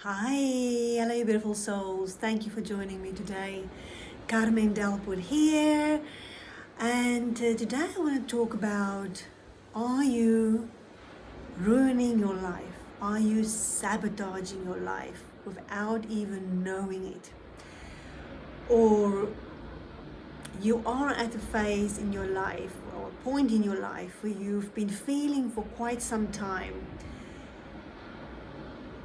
Hi, hello you beautiful souls. Thank you for joining me today. Carmen Delpwood here. And today I want to talk about, are you ruining your life? Are you sabotaging your life without even knowing it? Or you are at a phase in your life or a point in your life where you've been feeling for quite some time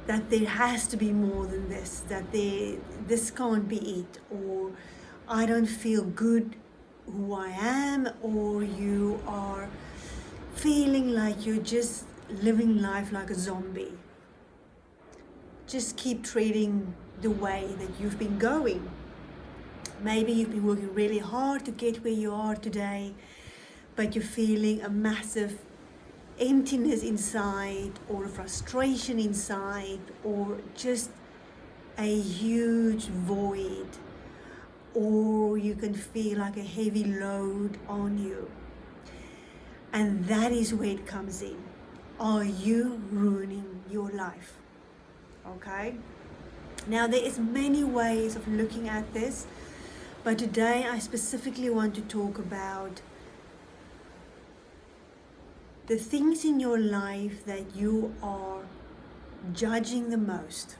that there has to be more than this, that this can't be it, or I don't feel good who I am, or you are feeling like you're just living life like a zombie. Just keep treating the way that you've been going. Maybe you've been working really hard to get where you are today, but you're feeling a massive emptiness inside, or a frustration inside, or just a huge void, or you can feel like a heavy load on you. And that is where it comes in. Are you ruining your life? Okay? Now there is many ways of looking at this, but today I specifically want to talk about the things in your life that you are judging the most.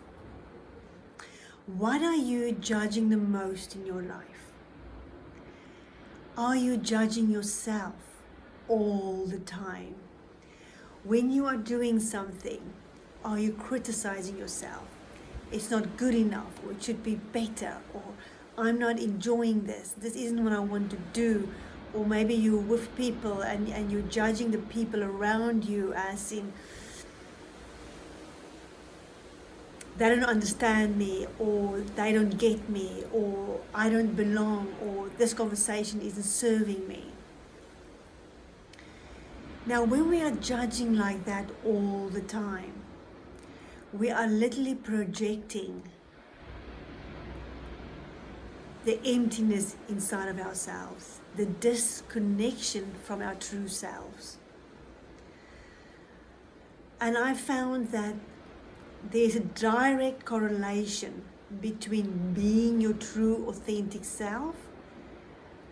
What are you judging the most in your life? Are you judging yourself all the time? When you are doing something, are you criticizing yourself? It's not good enough, or it should be better, or I'm not enjoying this. This isn't what I want to do. Or maybe you're with people and you're judging the people around you as in, they don't understand me, or they don't get me, or I don't belong, or this conversation isn't serving me. Now, when we are judging like that all the time, we are literally projecting the emptiness inside of ourselves, the disconnection from our true selves. And I found that there's a direct correlation between being your true authentic self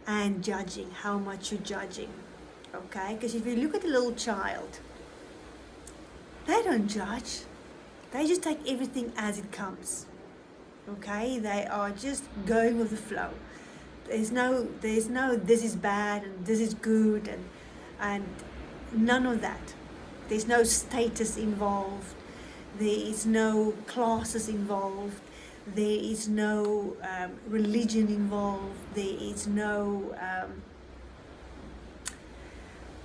and judging, how much you're judging. Okay? Because if you look at a little child, they don't judge. They just take everything as it comes. Okay? They are just going with the flow. There's no this is bad and this is good and none of that. There's no status involved. There is no classes involved. There is no religion involved. There is no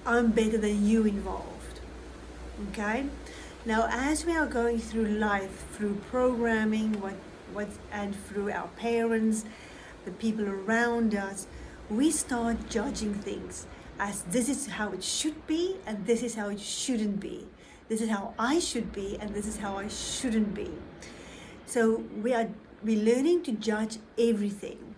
I'm better than you involved. Okay? Now, as we are going through life, through programming, and through our parents, the people around us, we start judging things as this is how it should be and this is how it shouldn't be. This is how I should be and this is how I shouldn't be. So we're learning to judge everything.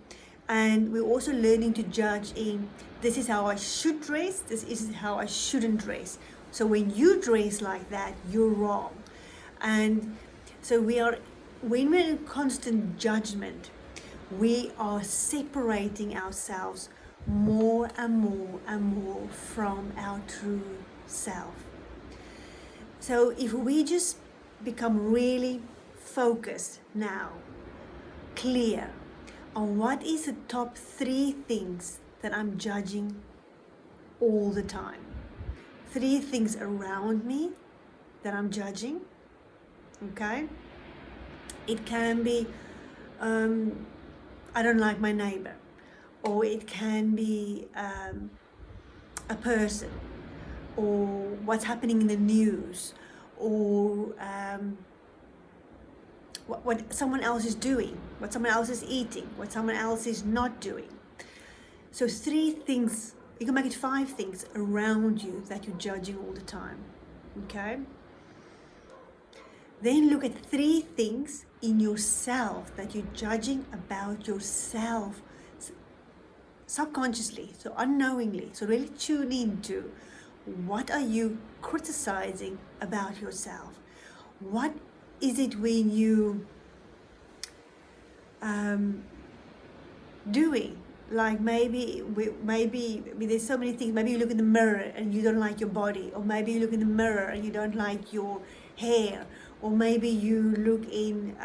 And we're also learning to judge in, this is how I should dress, this is how I shouldn't dress. So when you dress like that, you're wrong. And so when we're in constant judgment, we are separating ourselves more and more and more from our true self. So if we just become really focused now, clear on what is the top 3 things that I'm judging all the time. 3 things around me that I'm judging, okay? It can be, I don't like my neighbor, or it can be a person, or what's happening in the news, or what someone else is doing, what someone else is eating, what someone else is not doing. So 3 things, you can make it 5 things around you that you're judging all the time, okay? Then look at 3 things in yourself that you're judging about yourself subconsciously, so unknowingly. So really tune into, what are you criticizing about yourself? What Is it when you doing? Like maybe there's so many things. Maybe you look in the mirror and you don't like your body, or maybe you look in the mirror and you don't like your hair, or maybe you look in,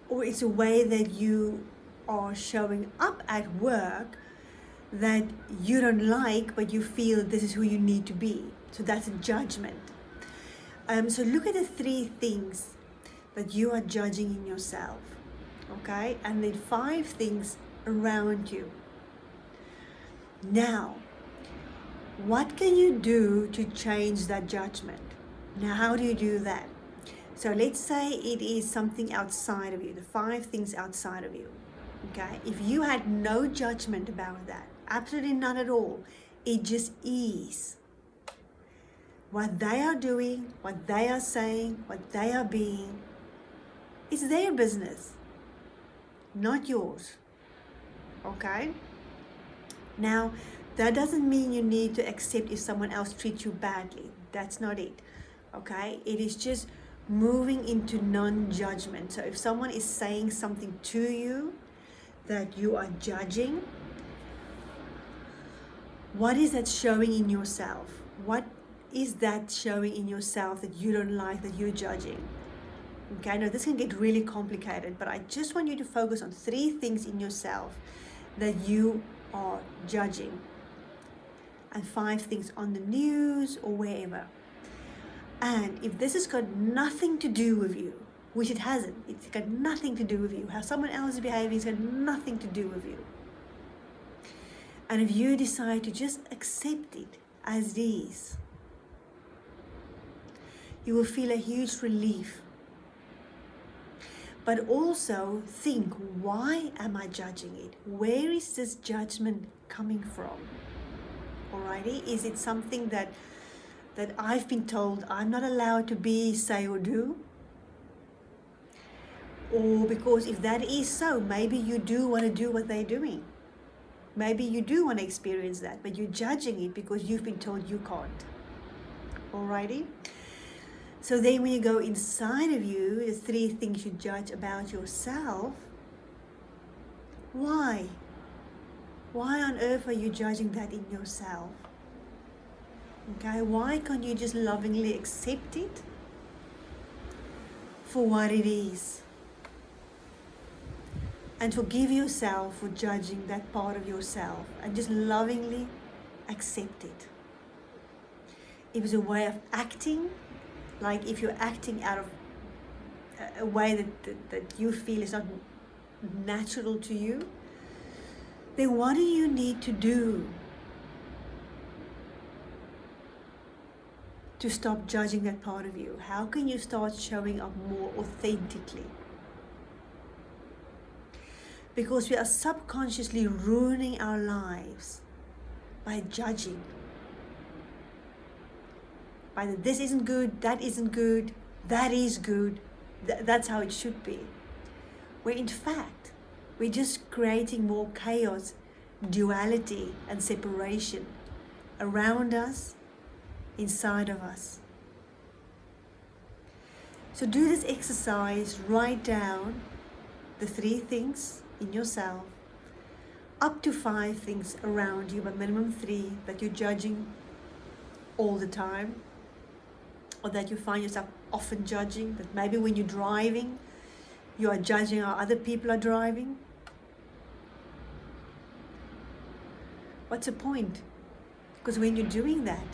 or it's a way that you are showing up at work that you don't like, but you feel this is who you need to be. So that's a judgment. So look at the 3 things that you are judging in yourself, okay? And then 5 things around you. Now, what can you do to change that judgment? Now, how do you do that? So let's say it is something outside of you, the 5 things outside of you, okay? If you had no judgment about that, absolutely none at all, it just is. What they are doing, what they are saying, what they are being, it's their business, not yours, okay? Now, that doesn't mean you need to accept if someone else treats you badly. That's not it, okay? It is just moving into non-judgment. So if someone is saying something to you that you are judging, what is that showing in yourself? What is that showing in yourself that you don't like, that you're judging? Okay, I know this can get really complicated, but I just want you to focus on 3 things in yourself that you are judging, and 5 things on the news or wherever. And if this has got nothing to do with you, which it hasn't, it's got nothing to do with you, how someone else is behaving has got nothing to do with you. And if you decide to just accept it as it is, you will feel a huge relief. But also think, why am I judging it? Where is this judgment coming from? Alrighty, is it something that I've been told I'm not allowed to be, say, or do? Or because if that is so, maybe you do want to do what they're doing. Maybe you do want to experience that, but you're judging it because you've been told you can't. Alrighty? So then when you go inside of you, the 3 things you judge about yourself, why? Why on earth are you judging that in yourself? Okay, why can't you just lovingly accept it for what it is? And forgive yourself for judging that part of yourself, and just lovingly accept it. If it's a way of acting, like if you're acting out of a way that you feel is not natural to you, then what do you need to do to stop judging that part of you? How can you start showing up more authentically? Because we are subconsciously ruining our lives by judging. By the, this isn't good, that isn't good, that is good, that's how it should be. Where in fact, we're just creating more chaos, duality, and separation around us, inside of us. So do this exercise, write down the 3 things in yourself, up to 5 things around you, but minimum 3 that you're judging all the time, or that you find yourself often judging, that maybe when you're driving, you are judging how other people are driving. What's the point? Because when you're doing that,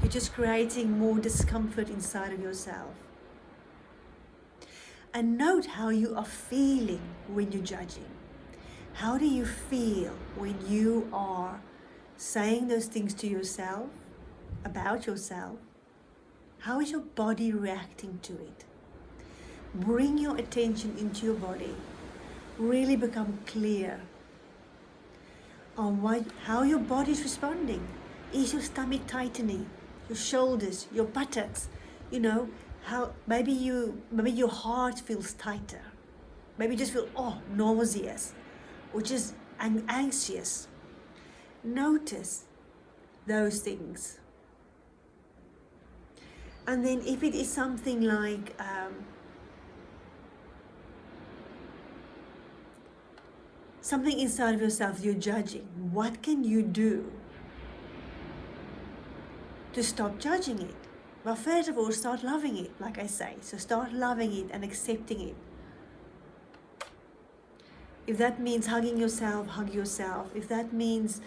you're just creating more discomfort inside of yourself. And note how you are feeling when you're judging. How do you feel when you are saying those things to yourself, about yourself? How is your body reacting to it? Bring your attention into your body. Really become clear on how your body is responding. Is your stomach tightening? Your shoulders, your buttocks, how maybe your heart feels tighter. Maybe you just feel nauseous or just anxious. Notice those things. And then if it is something like something inside of yourself you're judging, what can you do to stop judging it? Well, first of all, start loving it, like I say. So start loving it and accepting it. If that means hugging yourself, hug yourself. If that means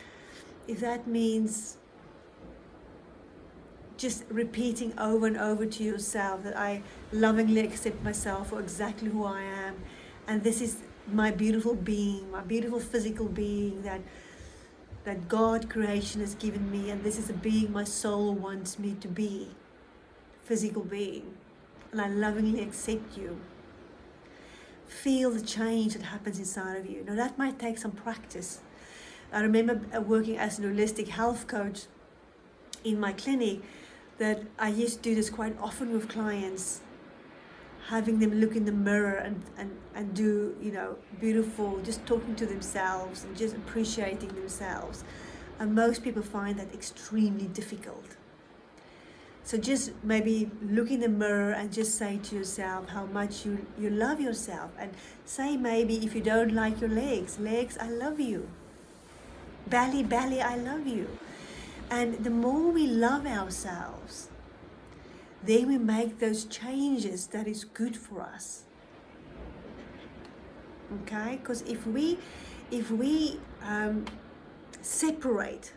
just repeating over and over to yourself that I lovingly accept myself for exactly who I am, and this is my beautiful being, my beautiful physical being that God creation has given me, and this is a being my soul wants me to be, physical being, and I lovingly accept you. Feel the change that happens inside of you. Now that might take some practice. I remember working as an holistic health coach in my clinic, that I used to do this quite often with clients, having them look in the mirror and do, beautiful, just talking to themselves and just appreciating themselves. And most people find that extremely difficult. So just maybe look in the mirror and just say to yourself how much you love yourself. And say maybe if you don't like your legs, I love you. Belly, I love you. And the more we love ourselves, then we make those changes that is good for us. Okay? Because if we separate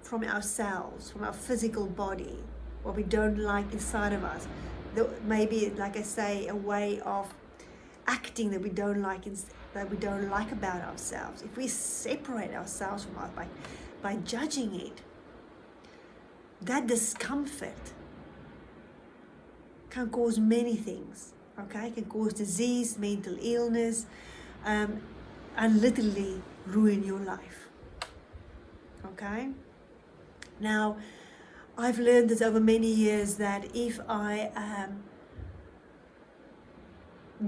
from ourselves, from our physical body, what we don't like inside of us, maybe, like I say, a way of acting that we don't like about ourselves. If we separate ourselves from us by judging it, that discomfort can cause many things, okay? It can cause disease, mental illness, and literally ruin your life, okay? Now, I've learned this over many years that if I am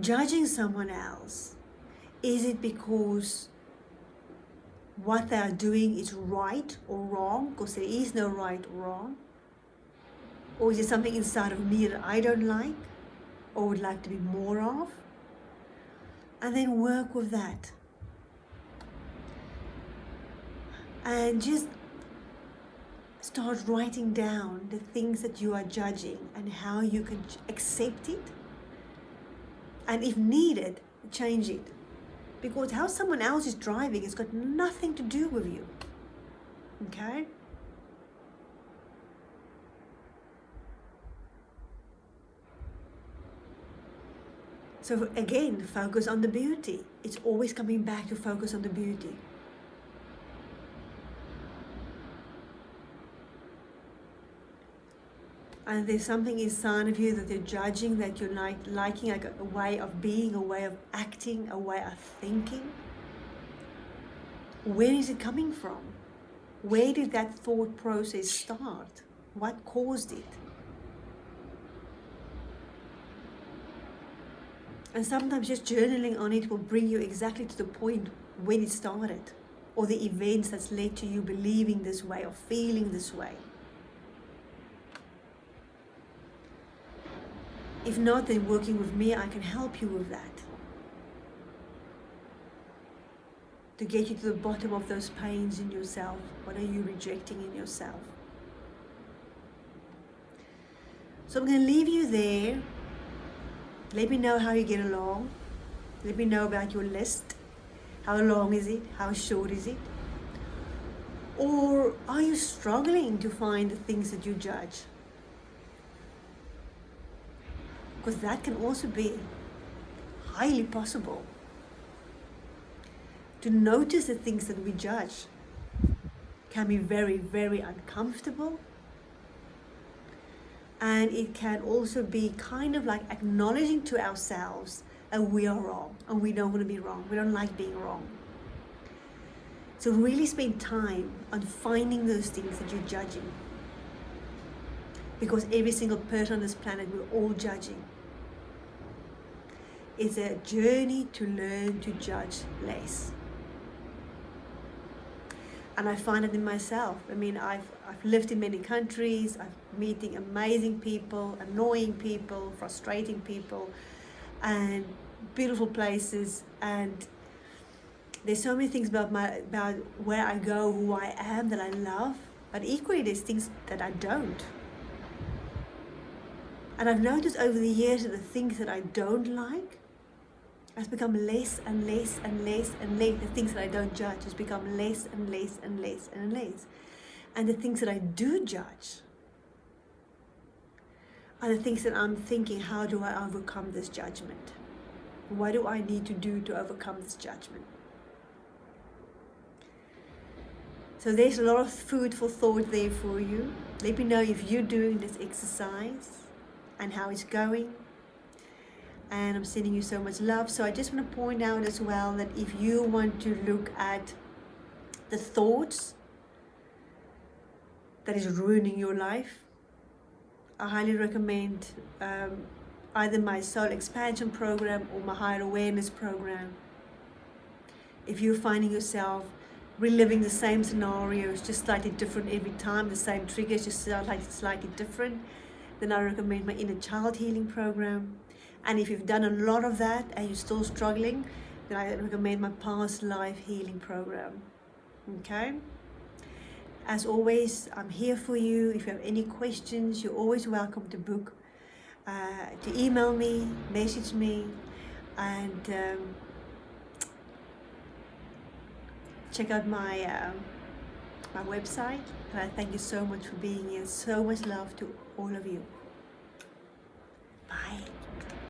judging someone else, is it because what they are doing is right or wrong? Because there is no right or wrong. Or is it something inside of me that I don't like or would like to be more of? And then work with that. And just start writing down the things that you are judging and how you can accept it. And if needed, change it. Because how someone else is driving has got nothing to do with you. Okay? So again, focus on the beauty. It's always coming back to focus on the beauty. And there's something inside of you that you're judging, that you're liking, like a way of being, a way of acting, a way of thinking. Where is it coming from? Where did that thought process start? What caused it? And sometimes just journaling on it will bring you exactly to the point when it started, or the events that's led to you believing this way or feeling this way. If not, then working with me, I can help you with that. To get you to the bottom of those pains in yourself. What are you rejecting in yourself? So I'm going to leave you there. Let me know how you get along. Let me know about your list. How long is it? How short is it? Or are you struggling to find the things that you judge? Because that can also be highly possible. To notice the things that we judge can be very, very uncomfortable. And it can also be kind of like acknowledging to ourselves that we are wrong and we don't want to be wrong. We don't like being wrong. So really spend time on finding those things that you're judging. Because every single person on this planet, we're all judging. It's a journey to learn to judge less. And I find it in myself. I mean, I've lived in many countries, I'm meeting amazing people, annoying people, frustrating people, and beautiful places. And there's so many things about where I go, who I am, that I love. But equally, there's things that I don't. And I've noticed over the years that the things that I don't like has become less and less and less and less. The things that I don't judge has become less and less and less and less. And the things that I do judge are the things that I'm thinking, how do I overcome this judgment? What do I need to do to overcome this judgment? So there's a lot of food for thought there for you. Let me know if you're doing this exercise and how it's going. And I'm sending you so much love. So I just want to point out as well that if you want to look at the thoughts that is ruining your life, I highly recommend either my soul expansion program or my higher awareness program. If you're finding yourself reliving the same scenarios, just slightly different every time, the same triggers, just slightly different, then I recommend my inner child healing program. And if you've done a lot of that and you're still struggling, then I recommend my past life healing program. Okay? As always, I'm here for you. If you have any questions, you're always welcome to book, to email me, message me, and check out my my website. And I thank you so much for being here. So much love to all of you. Bye.